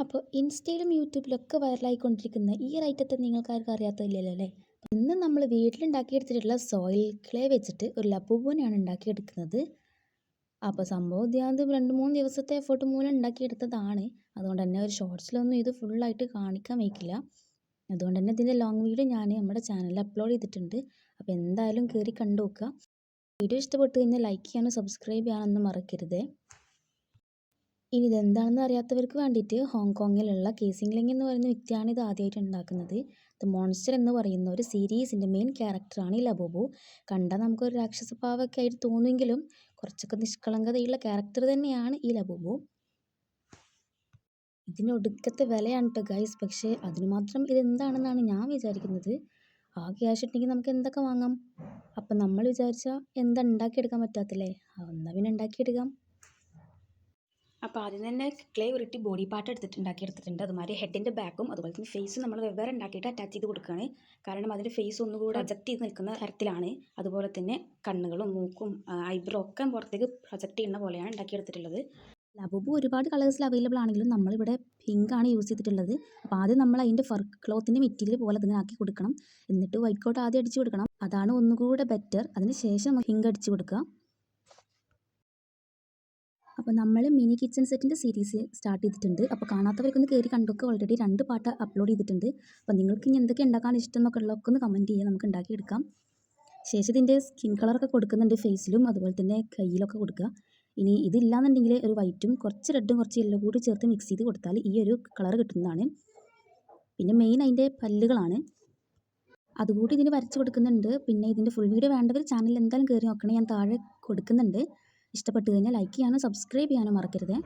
അപ്പോൾ ഇൻസ്റ്റയിലും യൂട്യൂബിലൊക്കെ വൈറലായിക്കൊണ്ടിരിക്കുന്ന ഈ ഒരു ഐറ്റത്തെ നിങ്ങൾക്കാർക്കും അറിയാത്തതില്ലല്ലോ അല്ലേ? ഇന്ന് നമ്മൾ വീട്ടിലുണ്ടാക്കിയെടുത്തിട്ടുള്ള സോയിൽ ക്ലേ വെച്ചിട്ട് ഒരു ലബൂബുവിനെയാണ് ഉണ്ടാക്കിയെടുക്കുന്നത്. അപ്പോൾ സംഭവം ഇത് 2-3 ദിവസത്തെ എഫേർട്ട് മൂലം ഉണ്ടാക്കിയെടുത്തതാണ്. അതുകൊണ്ട് തന്നെ ഒരു ഷോർട്സിലൊന്നും ഇത് ഫുള്ളായിട്ട് കാണിക്കാൻ വയ്ക്കില്ല. അതുകൊണ്ട് തന്നെ ഇതിൻ്റെ ലോങ് വീഡിയോ ഞാൻ നമ്മുടെ ചാനലിൽ അപ്ലോഡ് ചെയ്തിട്ടുണ്ട്. അപ്പോൾ എന്തായാലും കയറി കണ്ടു നോക്കുക. വീഡിയോ ഇഷ്ടപ്പെട്ട് കഴിഞ്ഞാൽ ലൈക്ക് ചെയ്യാനും സബ്സ്ക്രൈബ് ചെയ്യാനൊന്നും മറക്കരുത്. ഇനി ഇതെന്താണെന്ന് അറിയാത്തവർക്ക് വേണ്ടിയിട്ട് ഹോങ്കോങ്ങിലുള്ള കേസിംഗ് ലിങ് എന്ന് പറയുന്ന വ്യക്തിയാണ് ഇത് ആദ്യമായിട്ട് ഉണ്ടാക്കുന്നത്. ദ മോൺസ്റ്റർ എന്ന് പറയുന്ന ഒരു സീരീസിൻ്റെ മെയിൻ ക്യാരക്ടറാണ് ഈ ലബൂബു. കണ്ടാൽ നമുക്കൊരു രാക്ഷസഭാവമൊക്കെ ആയിട്ട് തോന്നുമെങ്കിലും കുറച്ചൊക്കെ നിഷ്കളങ്കതയുള്ള ക്യാരക്ടർ തന്നെയാണ് ഈ ലബൂബു. ഇതിന് ഒടുക്കത്തെ വിലയാണ് കേട്ടോ ഗൈസ്. പക്ഷേ അതിന് മാത്രം ഇതെന്താണെന്നാണ് ഞാൻ വിചാരിക്കുന്നത്. ആ ക്യാഷ് ഉണ്ടെങ്കിൽ നമുക്ക് എന്തൊക്കെ വാങ്ങാം. അപ്പം നമ്മൾ വിചാരിച്ചാൽ എന്താ ഉണ്ടാക്കിയെടുക്കാൻ പറ്റാത്തില്ലേ? എന്നാൽ പിന്നെ ഉണ്ടാക്കിയെടുക്കാം. അപ്പോൾ ആദ്യം തന്നെ ക്ലേ ഉരുട്ടി ബോഡി പാർട്ട് ഉണ്ടാക്കിയെടുത്തിട്ടുണ്ട്. അതുമാതിരി ഹെഡിൻ്റെ ബാക്കും അതുപോലെ തന്നെ ഫേസും നമ്മൾ വെവ്വേറെ ഉണ്ടാക്കിയിട്ട് അറ്റാച്ച് ചെയ്ത് കൊടുക്കുകയാണ്. കാരണം അതിൻ്റെ ഫേസ് ഒന്നുകൂടെ പ്രൊജക്റ്റ് ചെയ്ത് നിൽക്കുന്ന തരത്തിലാണ്. അതുപോലെ തന്നെ കണ്ണുകളും മൂക്കും ഐബ്രോ ഒക്കെ പുറത്തേക്ക് പ്രൊജക്റ്റ് ചെയ്യുന്ന പോലെയാണ് ഉണ്ടാക്കിയെടുത്തിട്ടുള്ളത്. ലബൂബു ഒരുപാട് കളേഴ്സിൽ അവൈലബിൾ ആണെങ്കിലും നമ്മളിവിടെ പിങ്കാണ് യൂസ് ചെയ്തിട്ടുള്ളത്. അപ്പോൾ ആദ്യം നമ്മൾ അതിൻ്റെ ഫർ ക്ലോത്തിൻ്റെ മെറ്റീരിയൽ പോലെ അതിനെ ആക്കി കൊടുക്കണം. എന്നിട്ട് വൈറ്റ് കോട്ട് ആദ്യം അടിച്ച് കൊടുക്കണം. അതാണ് ഒന്നുകൂടെ ബെറ്റർ. അതിന് ശേഷം പിങ്ക് അടിച്ച് കൊടുക്കുക. അപ്പോൾ നമ്മൾ മിനി കിച്ചൺ സെറ്റിൻ്റെ സീരീസ് സ്റ്റാർട്ട് ചെയ്തിട്ടുണ്ട്. അപ്പോൾ കാണാത്തവർക്കൊന്ന് കയറി കണ്ടൊക്കെ ഓൾറെഡി 2 പാർട്ട് അപ്ലോഡ് ചെയ്തിട്ടുണ്ട്. അപ്പോൾ നിങ്ങൾക്ക് ഇനി എന്തൊക്കെ ഉണ്ടാക്കാൻ ഇഷ്ടം എന്നൊക്കെ ഉള്ളതൊക്കെ ഒന്ന് കമൻറ്റ് ചെയ്യുക, നമുക്ക് ഉണ്ടാക്കിയെടുക്കാം. ശേഷം ഇതിൻ്റെ സ്കിൻ കളറൊക്കെ കൊടുക്കുന്നുണ്ട് ഫേസിലും അതുപോലെ തന്നെ കയ്യിലൊക്കെ കൊടുക്കുക. ഇനി ഇതില്ലാന്നുണ്ടെങ്കിൽ ഒരു വൈറ്റും കുറച്ച് റെഡും കുറച്ച് യെല്ലോ കൂടി ചേർത്ത് മിക്സ് ചെയ്ത് കൊടുത്താൽ ഈ ഒരു കളർ കിട്ടുന്നതാണ്. പിന്നെ മെയിൻ അതിൻ്റെ പല്ലുകളാണ്, അതുകൂടി ഇതിന് വരച്ച് കൊടുക്കുന്നുണ്ട്. പിന്നെ ഇതിൻ്റെ ഫുൾ വീഡിയോ വേണ്ടവർ ചാനൽ എന്തായാലും കയറി നോക്കണം, ഞാൻ താഴെ കൊടുക്കുന്നുണ്ട്. ഇഷ്ടപ്പെട്ട് കഴിഞ്ഞാൽ ലൈക്ക് ചെയ്യാനും സബ്സ്ക്രൈബ് ചെയ്യാനും മറക്കരുത്.